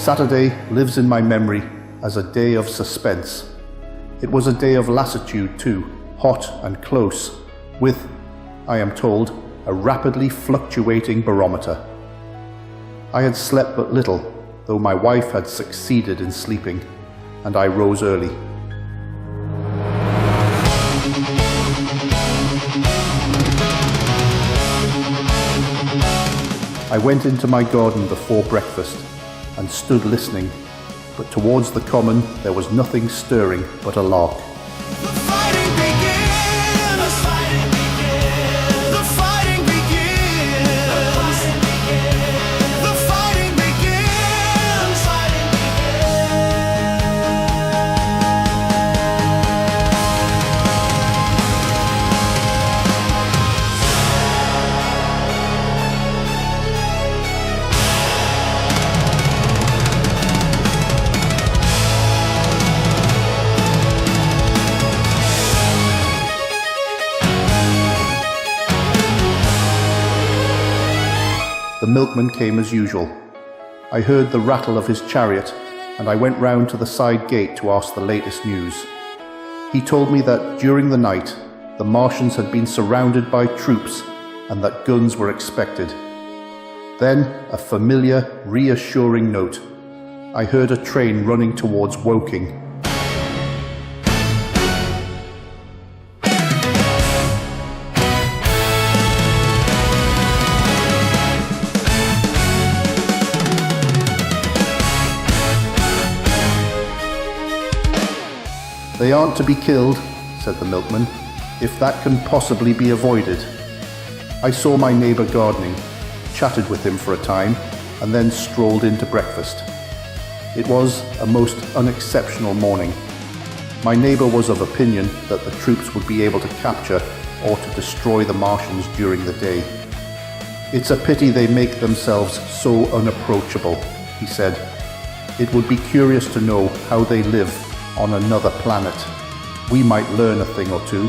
Saturday lives in my memory as a day of suspense. It was a day of lassitude too, hot and close, with, I am told, a rapidly fluctuating barometer. I had slept but little, though my wife had succeeded in sleeping, and I rose early. I went into my garden before breakfast and stood listening, but towards the common there was nothing stirring but a lark. The milkman came as usual. I heard the rattle of his chariot, and I went round to the side gate to ask the latest news. He told me that during the night, the Martians had been surrounded by troops and that guns were expected. Then, a familiar, reassuring note. I heard a train running towards Woking. "They aren't to be killed," said the milkman, "if that can possibly be avoided." I saw my neighbour gardening, chatted with him for a time, and then strolled into breakfast. It was a most unexceptional morning. My neighbour was of opinion that the troops would be able to capture or to destroy the Martians during the day. "It's a pity they make themselves so unapproachable," he said. "It would be curious to know how they live on another planet. We might learn a thing or two."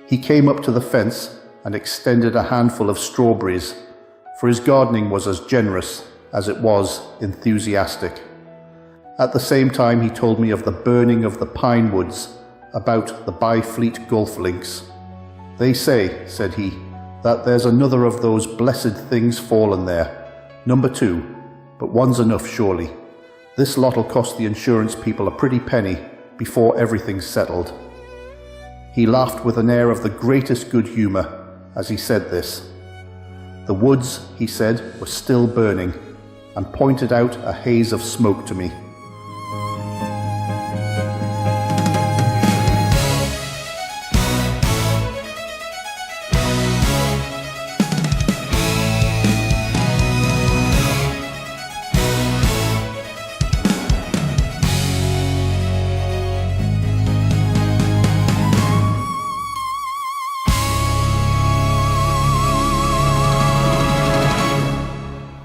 He came up to the fence and extended a handful of strawberries, for his gardening was as generous as it was enthusiastic. At the same time, he told me of the burning of the pine woods about the Byfleet golf links. "They say," said he, "that there's another of those blessed things fallen there. Number 2, but one's enough surely. This lot'll cost the insurance people a pretty penny before everything's settled." He laughed with an air of the greatest good humour as he said this. The woods, he said, were still burning, and pointed out a haze of smoke to me.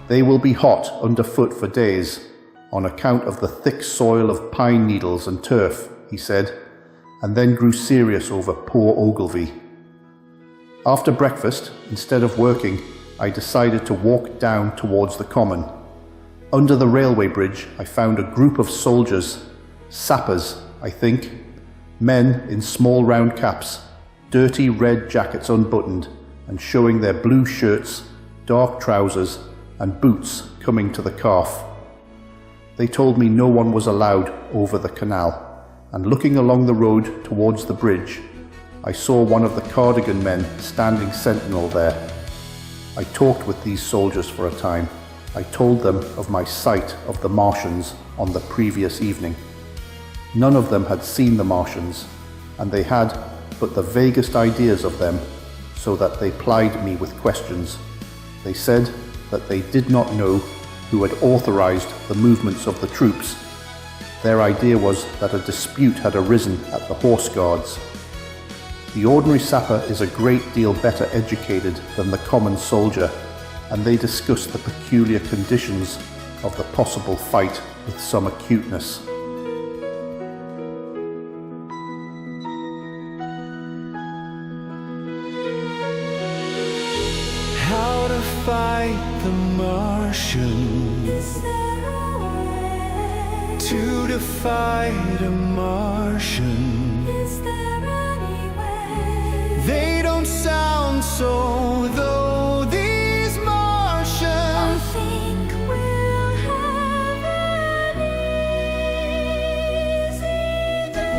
"They will be hot underfoot for days, on account of the thick soil of pine needles and turf," he said, and then grew serious over poor Ogilvy. After breakfast, instead of working, I decided to walk down towards the common. Under the railway bridge, I found a group of soldiers, sappers, I think, men in small round caps, dirty red jackets unbuttoned, and showing their blue shirts, dark trousers, and boots coming to the calf. They told me no one was allowed over the canal, and looking along the road towards the bridge, I saw one of the cardigan men standing sentinel there. I talked with these soldiers for a time. I told them of my sight of the Martians on the previous evening. None of them had seen the Martians, and they had but the vaguest ideas of them, so that they plied me with questions. They said that they did not know who had authorized the movements of the troops. Their idea was that a dispute had arisen at the Horse Guards. The ordinary sapper is a great deal better educated than the common soldier, and they discussed the peculiar conditions of the possible fight with some acuteness. How to fight the Martians? Is there a way to defy a Martian? Is there any way? They don't sound so, though these Martians. I think we'll have an easy day.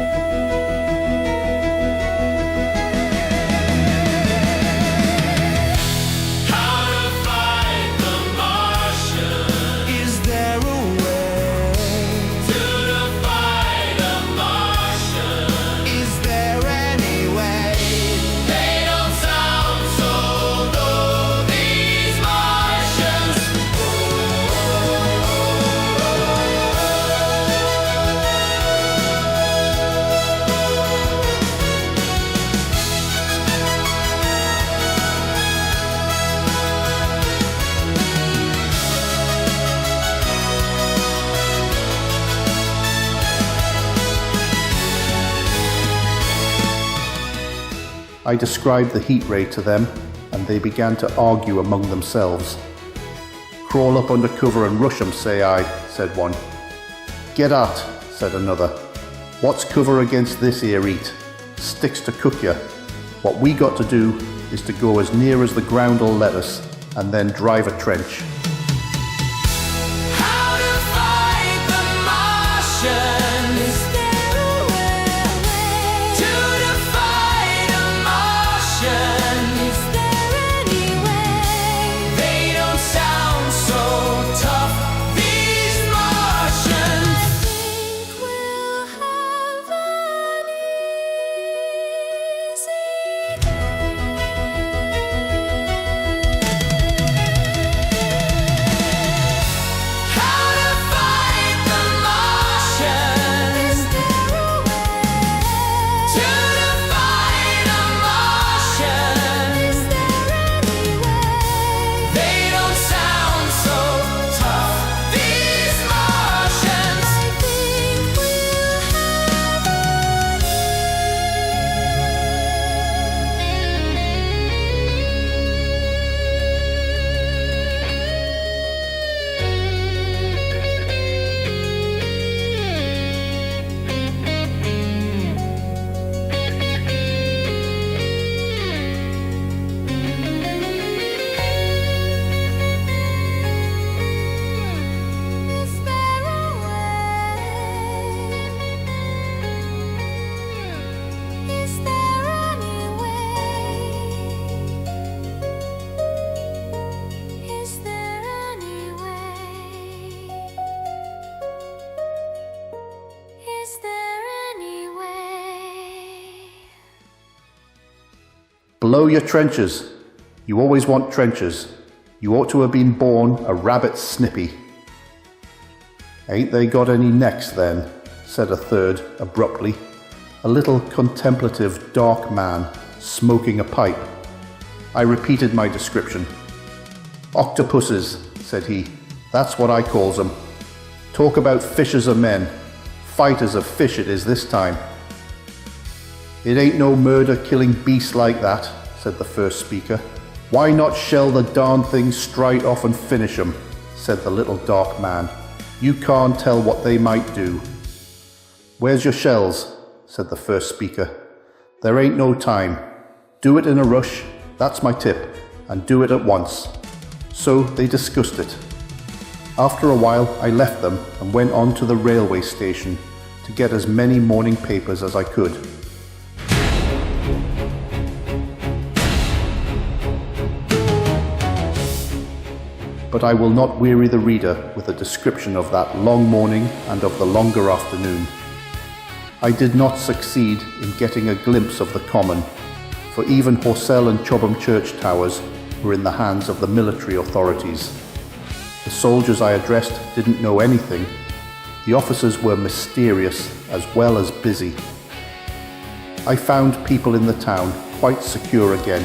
I described the heat ray to them, and they began to argue among themselves. "Crawl up under cover and rush 'em, say I," said one. "Get at," said another. "What's cover against this here heat? Sticks to cook ya. What we got to do is to go as near as the ground'll let us, and then drive a trench." How to fight the Martians? Blow your trenches. You always want trenches. You ought to have been born a rabbit snippy. Ain't they got any necks then? Said a third abruptly, a little contemplative dark man smoking a pipe. I repeated my description. "Octopuses," said he. "That's what I calls 'em. Talk about fishers of men. Fighters of fish it is this time." "It ain't no murder killing beast like that," said the first speaker. "Why not shell the darn things straight off and finish 'em?" said the little dark man. "You can't tell what they might do." "Where's your shells?" said the first speaker. "There ain't no time. Do it in a rush, that's my tip, and do it at once." So they discussed it. After a while I left them and went on to the railway station, to get as many morning papers as I could. But I will not weary the reader with a description of that long morning and of the longer afternoon. I did not succeed in getting a glimpse of the common, for even Horsell and Chobham church towers were in the hands of the military authorities. The soldiers I addressed didn't know anything. The officers were mysterious as well as busy. I found people in the town quite secure again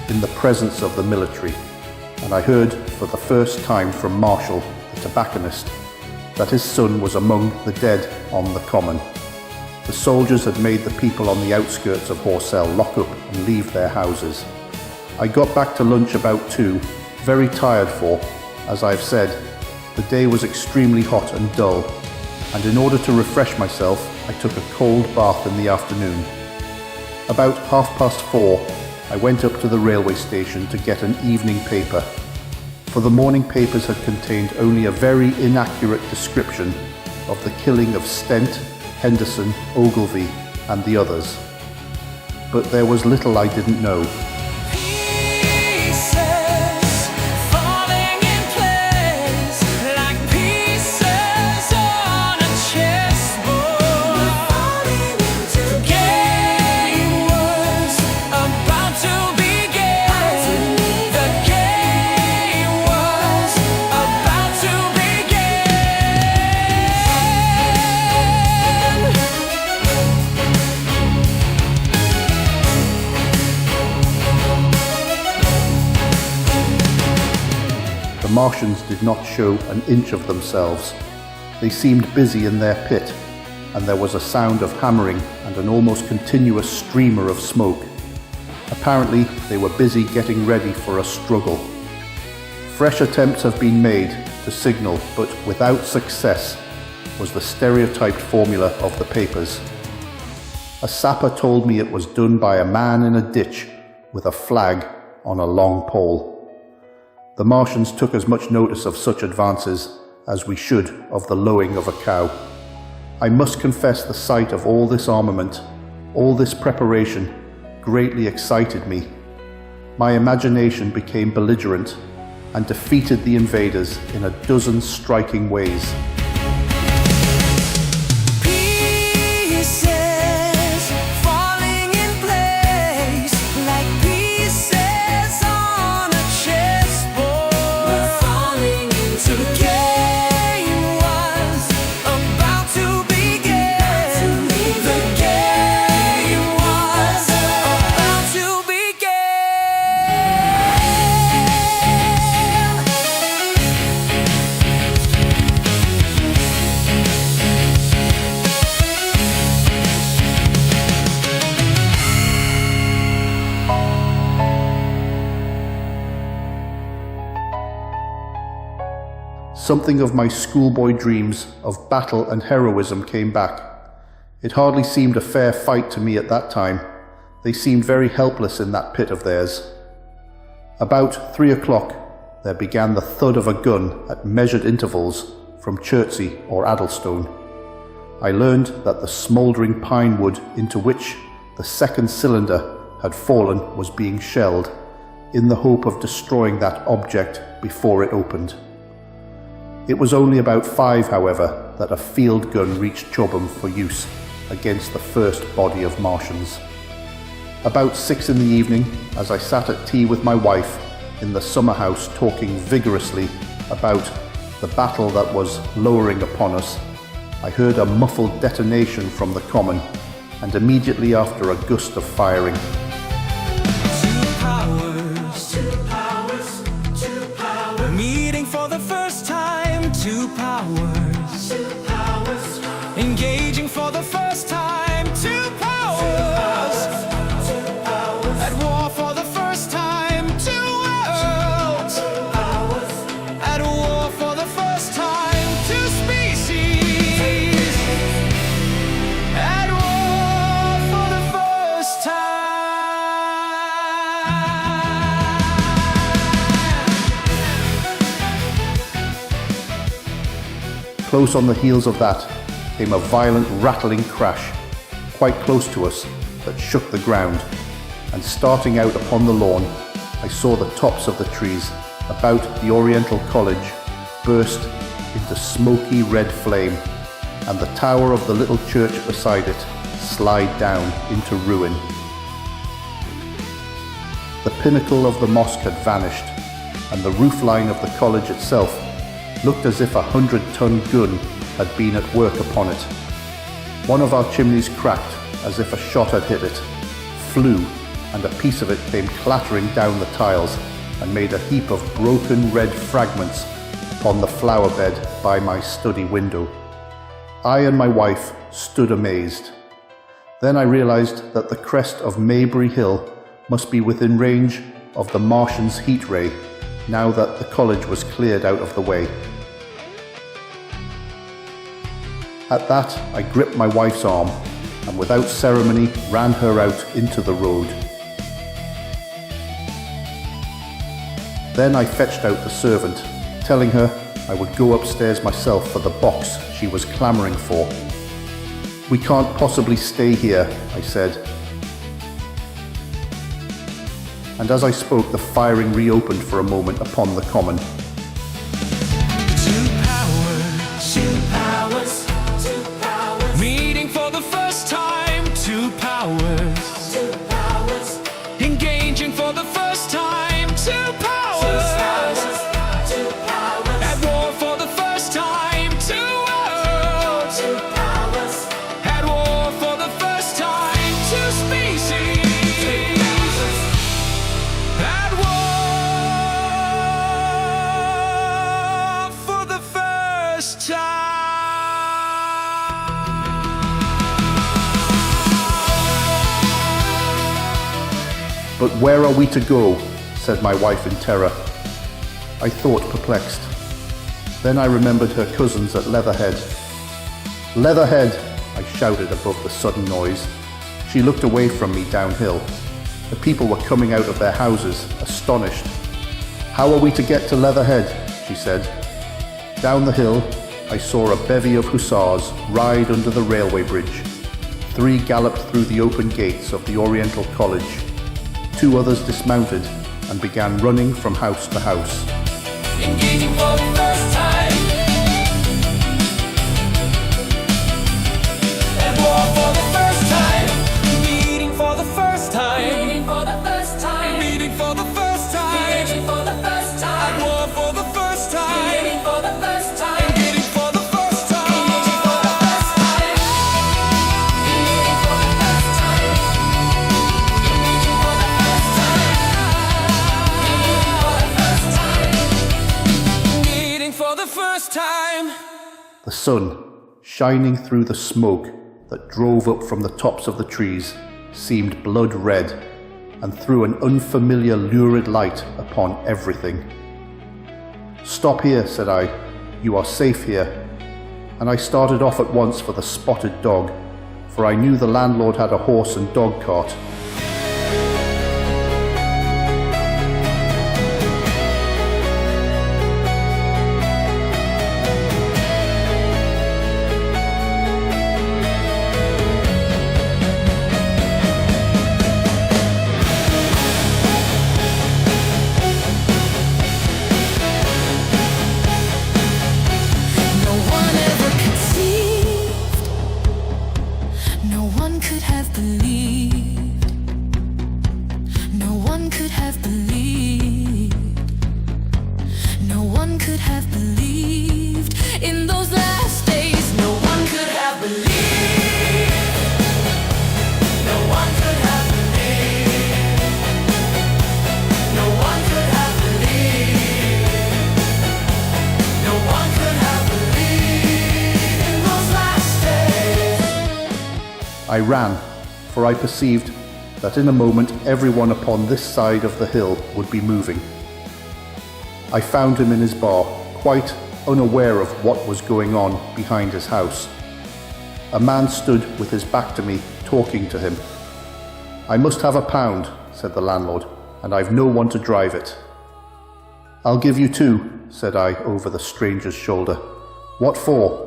in the presence of the military, and I heard for the first time from Marshall, the tobacconist, that his son was among the dead on the common. The soldiers had made the people on the outskirts of Horsell lock up and leave their houses. I got back to lunch about 2, very tired for, as I've said, the day was extremely hot and dull, and in order to refresh myself, I took a cold bath in the afternoon. About 4:30, I went up to the railway station to get an evening paper, for the morning papers had contained only a very inaccurate description of the killing of Stent, Henderson, Ogilvy, and the others. But there was little I didn't know. The Martians did not show an inch of themselves. They seemed busy in their pit, and there was a sound of hammering and an almost continuous streamer of smoke. Apparently, they were busy getting ready for a struggle. Fresh attempts have been made to signal, but without success, was the stereotyped formula of the papers. A sapper told me it was done by a man in a ditch with a flag on a long pole. The Martians took as much notice of such advances as we should of the lowing of a cow. I must confess the sight of all this armament, all this preparation, greatly excited me. My imagination became belligerent and defeated the invaders in a dozen striking ways. Something of my schoolboy dreams of battle and heroism came back. It hardly seemed a fair fight to me at that time. They seemed very helpless in that pit of theirs. About 3 o'clock, there began the thud of a gun at measured intervals from Chertsey or Addlestone. I learned that the smouldering pine wood into which the second cylinder had fallen was being shelled, in the hope of destroying that object before it opened. It was only about 5, however, that a field gun reached Chobham for use against the first body of Martians. About 6 in the evening, as I sat at tea with my wife in the summer house talking vigorously about the battle that was lowering upon us, I heard a muffled detonation from the common, and immediately after a gust of firing. Meeting for the first time, two powers. Engaging for the first time, two powers. At war for the first time, two worlds. At war for the first time, two species. At war for the first time. Close on the heels of that, came a violent rattling crash, quite close to us, that shook the ground, and starting out upon the lawn, I saw the tops of the trees about the Oriental College burst into smoky red flame, and the tower of the little church beside it slide down into ruin. The pinnacle of the mosque had vanished, and the roofline of the college itself looked as if a 100-ton gun had been at work upon it. One of our chimneys cracked as if a shot had hit it, flew, and a piece of it came clattering down the tiles and made a heap of broken red fragments upon the flower bed by my study window. I and my wife stood amazed. Then I realized that the crest of Maybury Hill must be within range of the Martian's heat ray, now that the college was cleared out of the way. At that, I gripped my wife's arm and without ceremony ran her out into the road. Then I fetched out the servant, telling her I would go upstairs myself for the box she was clamouring for. "We can't possibly stay here," I said. And as I spoke, the firing reopened for a moment upon the common. Two powers, meeting for the first time. Two powers, engaging for the first time. Two powers, at war for the first time. Two worlds, at war for the first time. Two species, at war for the first time. "But where are we to go?" said my wife in terror. I thought, perplexed. Then I remembered her cousins at Leatherhead. "Leatherhead!" I shouted above the sudden noise. She looked away from me downhill. The people were coming out of their houses, astonished. "How are we to get to Leatherhead?" she said. Down the hill, I saw a bevy of hussars ride under the railway bridge. 3 galloped through the open gates of the Oriental College. 2 others dismounted and began running from house to house. Engaging for the first time. At war for the first time. Meeting for the first time. Meeting for the first time. Meeting for the first time. Meeting for the first time. At war for the first time. Meeting for the first time. Meeting for the first time. Meeting for the first time. Meeting for the first time. Meeting for the first time. Meeting for the first time. The sun, shining through the smoke that drove up from the tops of the trees, seemed blood red and threw an unfamiliar lurid light upon everything. "Stop here," said I. "You are safe here." And I started off at once for the Spotted Dog, for I knew the landlord had a horse and dog cart. No one ever conceived, no one could have believed, no one could have believed, no one could have believed in those last days. No one could have believed, no one could have believed, no one could have believed, no one could have believed in those last days. I ran, for I perceived that in a moment everyone upon this side of the hill would be moving. I found him in his bar, quite unaware of what was going on behind his house. A man stood with his back to me, talking to him. "I must have £1," said the landlord, "and I've no one to drive it." "I'll give you 2, said I over the stranger's shoulder. "What for?"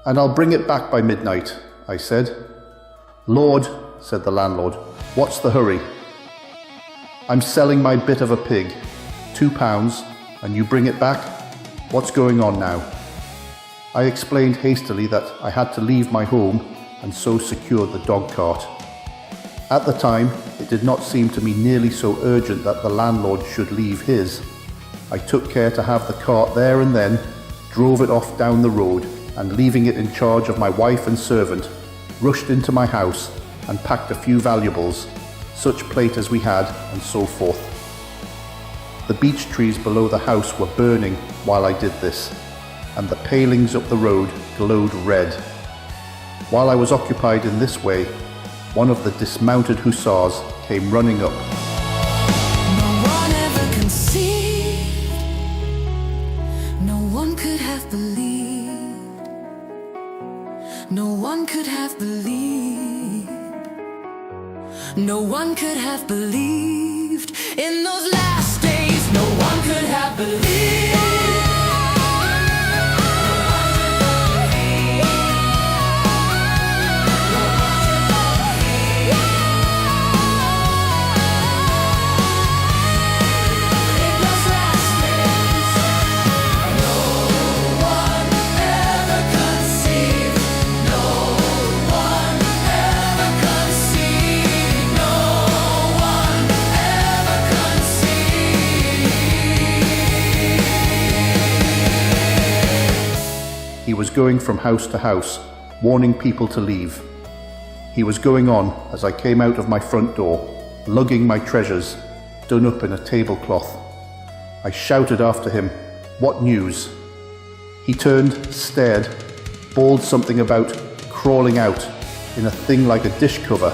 "And I'll bring it back by midnight," I said. "Lord," said the landlord, "what's the hurry?" "I'm selling my bit of a pig, £2, and you bring it back? What's going on now?" I explained hastily that I had to leave my home and so secured the dog cart. At the time, it did not seem to me nearly so urgent that the landlord should leave his. I took care to have the cart there and then, drove it off down the road, and leaving it in charge of my wife and servant, rushed into my house and packed a few valuables, such plate as we had, and so forth. The beech trees below the house were burning while I did this, and the palings up the road glowed red. While I was occupied in this way, one of the dismounted hussars came running up. No one ever conceived, no one could have believed, no one could have believed, no one could have believed in those last days, no one could have believed. He was going from house to house, warning people to leave. He was going on as I came out of my front door, lugging my treasures, done up in a tablecloth. I shouted after him, "What news?" He turned, stared, bawled something about crawling out in a thing like a dish cover,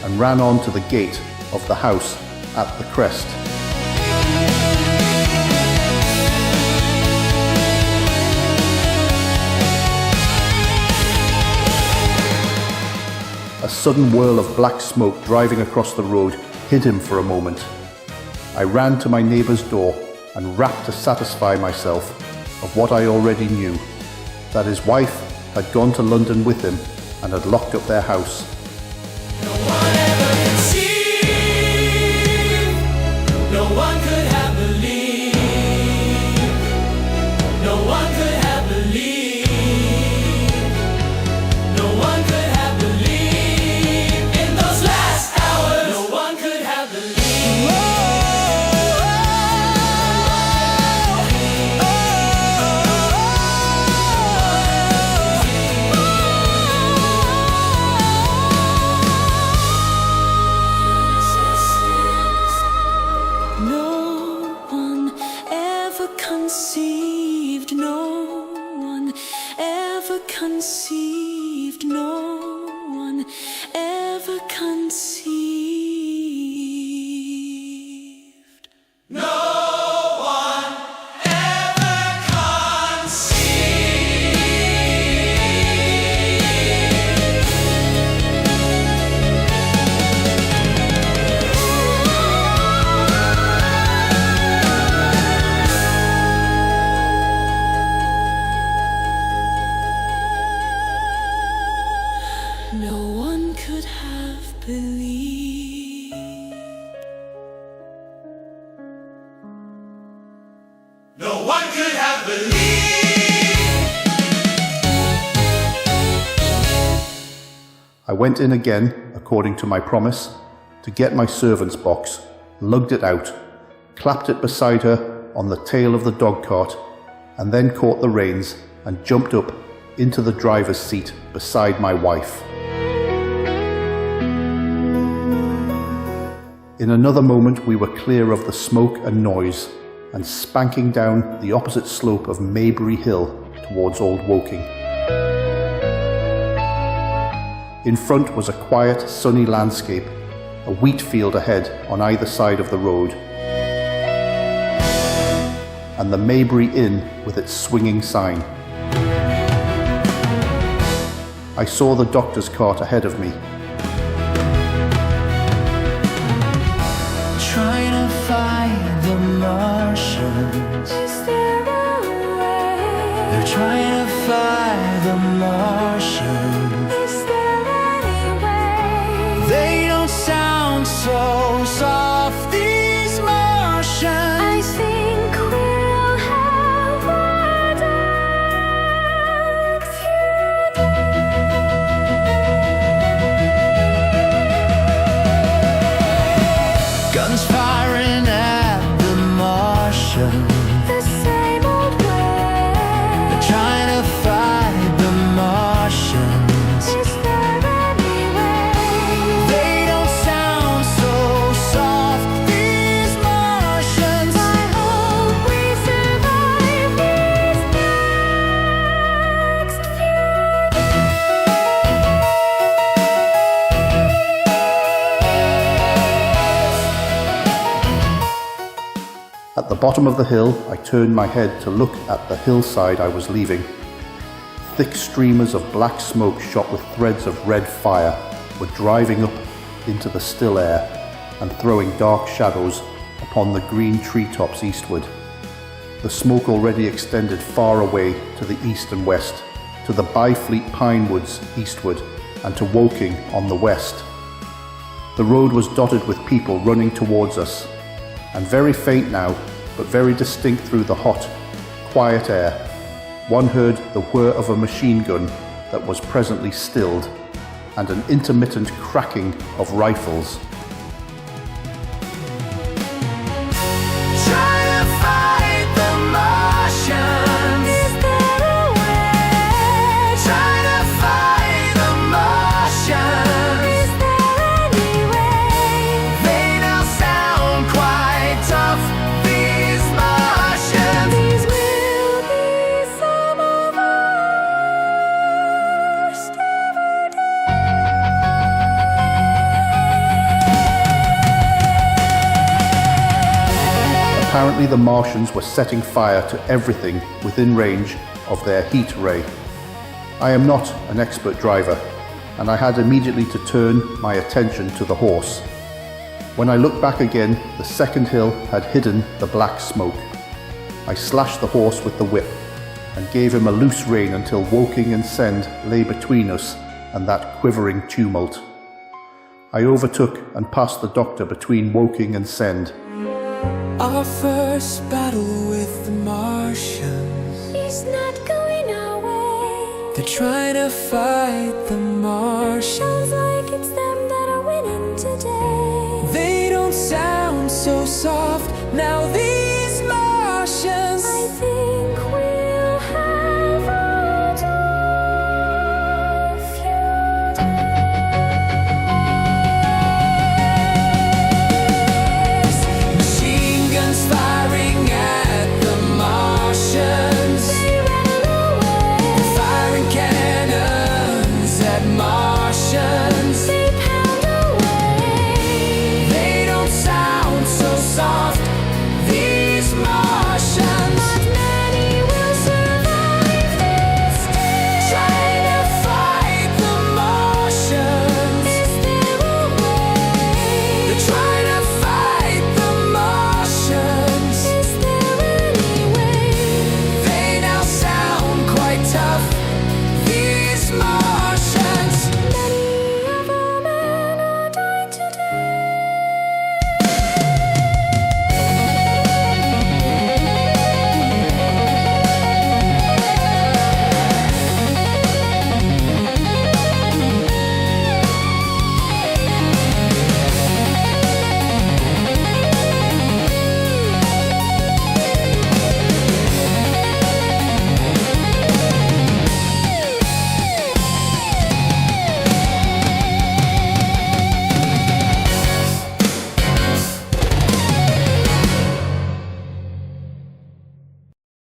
and ran on to the gate of the house at the crest. A sudden whirl of black smoke driving across the road hid him for a moment. I ran to my neighbour's door and rapped to satisfy myself of what I already knew, that his wife had gone to London with him and had locked up their house. No one ever conceived, no one could have believed, no one could have believed, no one could have believed in those last hours, no one could have believed. No one ever conceived, no one ever conceived, no one ever conceived. No one ever No one could have believed. No one could have believed. I went in again, according to my promise, to get my servant's box, lugged it out, clapped it beside her on the tail of the dog cart, and then caught the reins and jumped up into the driver's seat beside my wife. In another moment we were clear of the smoke and noise and spanking down the opposite slope of Maybury Hill towards Old Woking. In front was a quiet, sunny landscape, a wheat field ahead on either side of the road, and the Maybury Inn with its swinging sign. I saw the doctor's cart ahead of me. Trying to find the Martians. Is there a way? They're trying to find the Martians? Is there any way They don't sound so soft, these Martians. I think we'll have a dark future. Guns firing at the Martians. The same old way. They're trying to fight the Martians. Is there any way They don't sound so soft, these Martians. I hope we survive these next At the bottom of the hill, I turned my head to look at the hillside I was leaving. Thick streamers of black smoke shot with threads of red fire were driving up into the still air and throwing dark shadows upon the green treetops eastward. The smoke already extended far away to the east and west, to the Byfleet pine woods eastward, and to Woking on the west. The road was dotted with people running towards us, and very faint now, but very distinct through the hot, quiet air, one heard the whir of a machine gun that was presently stilled, and an intermittent cracking of rifles. Trying to fight the Martians. Is there a way Trying to fight the Martians. Is there any way They don't sound quite tough, these Martians. these will be some of our worst ever Apparently the Martians were setting fire to everything within range of their heat ray. I am not an expert driver, and I had immediately to turn my attention to the horse. When I looked back again, the second hill had hidden the black smoke. I slashed the horse with the whip and gave him a loose rein until Woking and Send lay between us and that quivering tumult. I overtook and passed the doctor between Woking and Send. Our first battle with the Martians. It's not going our way. They're trying to fight the Martians. Sounds like it's them that are winning today. They don't sound so soft now. These